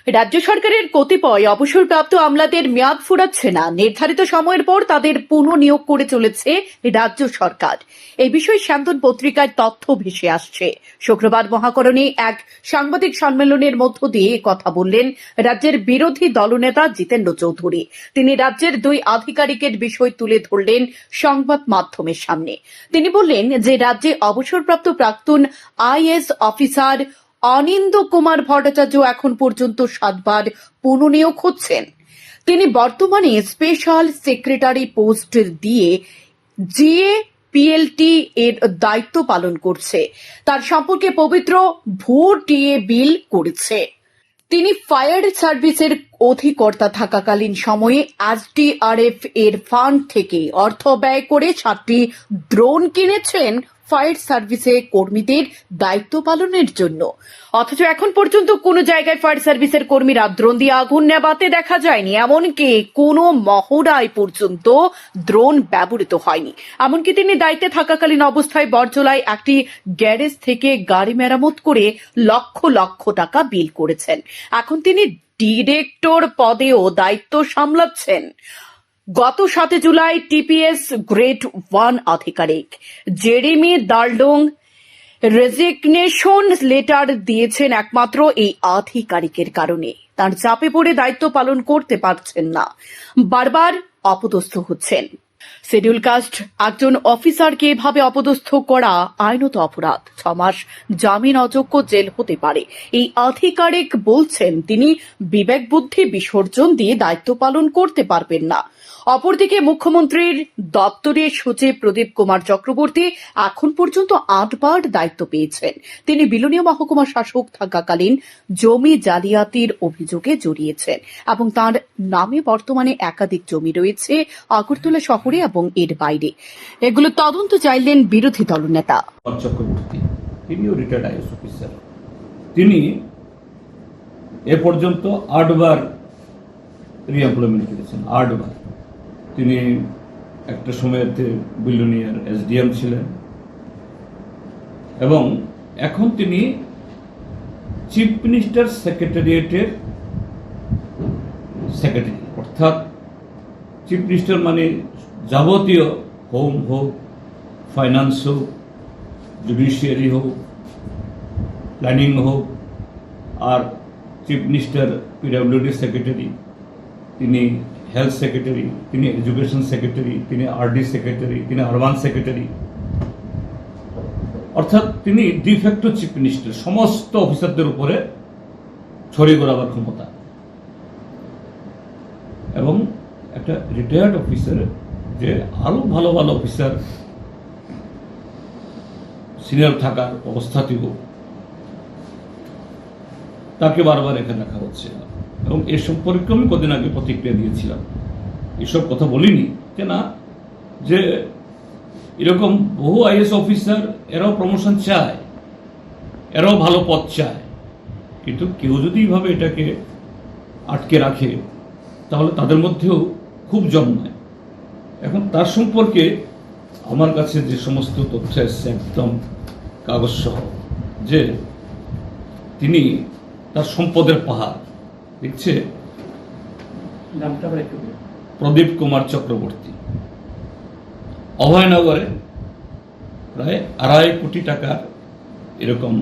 রাজ্য সরকারের কতিপয় অবসরপ্রাপ্ত আমলাদের মেয়াদ ফুরাচ্ছে না, নির্ধারিত সময়ের পর তাদের পুনঃনিয়োগ করে চলেছে রাজ্য সরকার। এই বিষয়ে শান্তন পত্রিকায় তথ্য ভেসে আসছে। শুক্রবার মহাকরণে এক সাংবাদিক সম্মেলনের মধ্য দিয়ে কথা বললেন রাজ্যের বিরোধী দলনেতা জিতেন্দ্র চৌধুরী। তিনি রাজ্যের দুই আধিকারিকের বিষয় তুলে ধরলেন সংবাদ মাধ্যমের সামনে। তিনি বললেন যে রাজ্যে অবসরপ্রাপ্ত প্রাক্তন আইএএস অফিসার অনিন্দ কুমার ভট্টাচার্য এখন পর্যন্ত 7 বার পুনঃনিয়োগ হচ্ছেন। তিনি বর্তমানে স্পেশাল সেক্রেটারি পোস্ট দিয়ে জিএপিএলটি এর দায়িত্ব পালন করছে। তার সম্পর্কে পবিত্র ভুয়ো বিল করেছে। তিনি ফায়ার সার্ভিসের অধিকর্তা থাকাকালীন সময়ে এসডিআরএফ এর ফান্ড থেকে অর্থ ব্যয় করে 7টি ড্রোন কিনেছেন ফায়ার সার্ভিসে কর্মীদের দায়িত্ব পালনের জন্য। অথচ এখন পর্যন্ত কোনো জায়গায় ফায়ার সার্ভিসের কর্মীরা ড্রোন দিয়ে আগুন নেভাতে দেখা যায়নি। এমনকি কোনো মহড়ায় পর্যন্ত ড্রোন ব্যবহৃত হয়নি। এমনকি তিনি দায়িত্বে থাকাকালীন অবস্থায় বরজলায় একটি গ্যারেজ থেকে গাড়ি মেরামত করে লক্ষ লক্ষ টাকা বিল করেছেন। এখন তিনি ডিরেক্টর পদেও দায়িত্ব সামলাচ্ছেন। গত 7 জুলাই টিপিএস গ্রেড 1 আধিকারিক জেরেমি দার্লং রেজিগনেশন লেটার দিয়েছেন একমাত্র এই আধিকারিকের কারণে। তার চাপে পড়ে দায়িত্ব পালন করতে পারছেন না, বারবার অপদস্থ হচ্ছেন। শিডিউল কাস্ট একজন অফিসারকে এভাবে অপদস্থ করা আইনত অপরাধ। 6 মাস জামিন অযোগ্য জেল হতে পারে। এই আধিকারিক বলছেন তিনি বিবেক বুদ্ধি বিসর্জন দিয়ে দায়িত্ব পালন করতে পারবেন না। অপরদিকে মুখ্যমন্ত্রীর দপ্তরের সচিব প্রদীপ কুমার চক্রবর্তী এখন পর্যন্ত 8 বার দায়িত্ব পেয়েছেন। তিনি বিলোনিয়া মহকুমা শাসক থাকাকালীন জমি জালিয়াতির অভিযোগে জড়িয়েছেন এবং তার নামে বর্তমানে একাধিক জমি রয়েছে আগরতলা শহরে এবং এর বাইরে। এগুলো তদন্ত চাইলেন বিরোধী দলনেতা চক্রবর্তী। তিনিও রিটায়ার্ড আইএস অফিসার। তিনি এ পর্যন্ত 8 বার রিএমপ্লয়মেন্ট করেছেন। 8 বার। তিনি একটা সময়তে বিলোনিয়ার এসডিএম ছিলেন এবং এখন তিনি চিফ মিনিস্টার সেক্রেটারিয়েটের সেক্রেটারি, অর্থাৎ চিফ মিনিস্টার মানে যাবতীয় হোম হোক, ফাইন্যান্স হোক, জুডিশিয়ারি হোক, প্ল্যানিং হোক, আর চিফ মিনিস্টার পিডব্লিউডি সেক্রেটারি, তিনি হেলথ সেক্রেটারি, তিনি এডুকেশন সেক্রেটারি, তিনি আরডি সেক্রেটারি, তিনি আরবান সেক্রেটারি, অর্থাৎ তিনি ডিফ্যাক্টো চিফ মিনিস্টার। সমস্ত অফিসারদের উপরে ছড়িয়ে ঘোরাবার ক্ষমতা এবং একটা রিটায়ার্ড অফিসার যে আরো ভালো ভালো অফিসার সিনিয়র থাকার অবস্থাতেও তাকে বারবার এখানে রাখা হচ্ছে। এবং এ সম্পর্কে আমি কদিন আগে প্রতিক্রিয়া দিয়েছিলাম। এসব কথা বলিনি যে না, যে এরকম বহু আইএস অফিসার এরাও প্রমোশন চায়, এরাও ভালো পদ চায়, কিন্তু কেউ যদি এইভাবে এটাকে আটকে রাখে তাহলে তাদের মধ্যেও খুব জন্মায়। এখন তার সম্পর্কে আমার কাছে যে সমস্ত তথ্য এসছে একদম কাগজ সহ, যে তিনি তার সম্পদের পাহাড় দেখছে। প্রদীপ কুমার চক্রবর্তী অভয়নগরে প্রায় 2.5 কোটি টাকার এরকম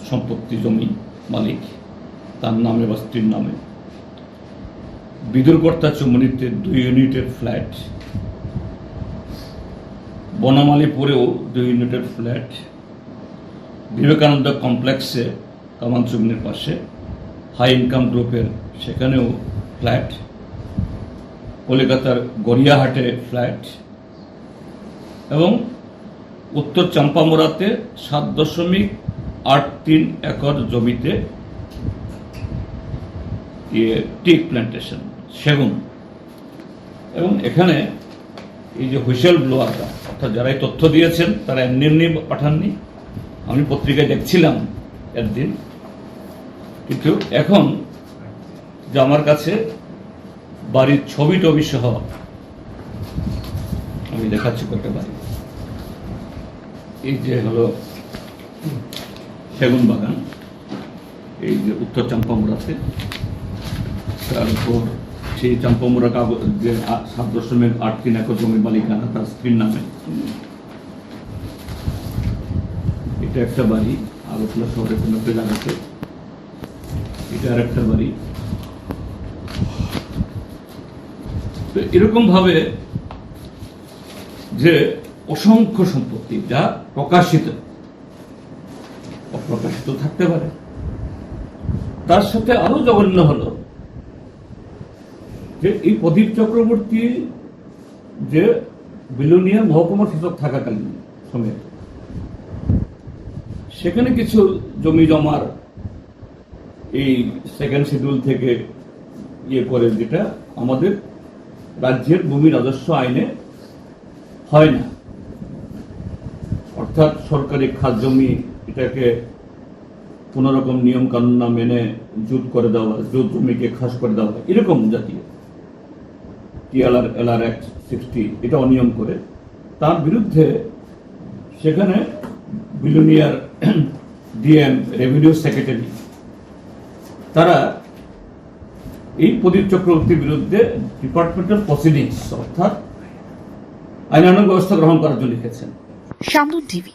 সম্পত্তি, জমি মালিক তার নামে বা স্ত্রীর নামে। বিদুরকর্তা চুমনিতে 2 ইউনিটের ফ্ল্যাট, বনমালীপুরেও 2 ইউনিটের ফ্ল্যাট, বিবেকানন্দ কমপ্লেক্সে কামান চুমনির পাশে হাই ইনকাম গ্রুপের সেখানেও ফ্ল্যাট, কলকাতার গড়িয়াহাটে ফ্ল্যাট এবং উত্তর চাম্পামোড়াতে 7.83 একর জমিতে টিক প্ল্যান্টেশন, সেগুন। এবং এখানে এই যে হুইসেল ব্লোয়াররা, অর্থাৎ যারা এই তথ্য দিয়েছেন তারা এমনি পাঠাননি। আমি পত্রিকায় দেখছিলাম একদিন, কিন্তু এখন যে আমার কাছে বাড়ির ছবি টবি সহ আমি দেখাচ্ছি কয়েকটা বাড়ি। এই যে হলো সেগুন বাগান, এই যে উত্তর চাম্পামোড়াতে, তারপর সেই চাম্পামুড়া কাগজ যে 7.8 একর জমি মালিকানা তার স্ত্রীর নামে। এটা একটা বাড়ি আগরতলা শহরের কোনো একটা জায়গাতে। এটা আর একটা বাড়ি। তো এরকম ভাবে যে অসংখ্য সম্পত্তি যা প্রকাশিত, অপ্রকাশিত থাকতে পারে। তার সাথে আরো জঘন্য হলো যে এই প্রদীপ চক্রবর্তী যে বিলোনিয়া মহকুমা শাসক থাকাকালীন সময়ে সেখানে কিছু জমি জমার এই সেকেন্ড শিডিউল থেকে ইয়ে করে, যেটা আমাদের রাজ্যের ভূমি রাজস্ব আইনে হয় না। অর্থাৎ সরকারি খাস জমি এটাকে কোন রকম নিয়ম কানুন না মেনে জুত করে দেওয়া, জুত জমিকে খাস করে দেওয়া, এরকম জাতীয় TLR Act 60 এটা অনিয়ম করে তার বিরুদ্ধে সেখানে বিলোনিয়ার ডিএম, রেভিনিউ সেক্রেটারি, তারা এই প্রদীপ চক্রবর্তীর বিরুদ্ধে ডিপার্টমেন্টাল প্রসিডিংস অর্থাৎ আইনানুগ ব্যবস্থা গ্রহণ করার জন্য লিখেছেন। শামনুন টিভি।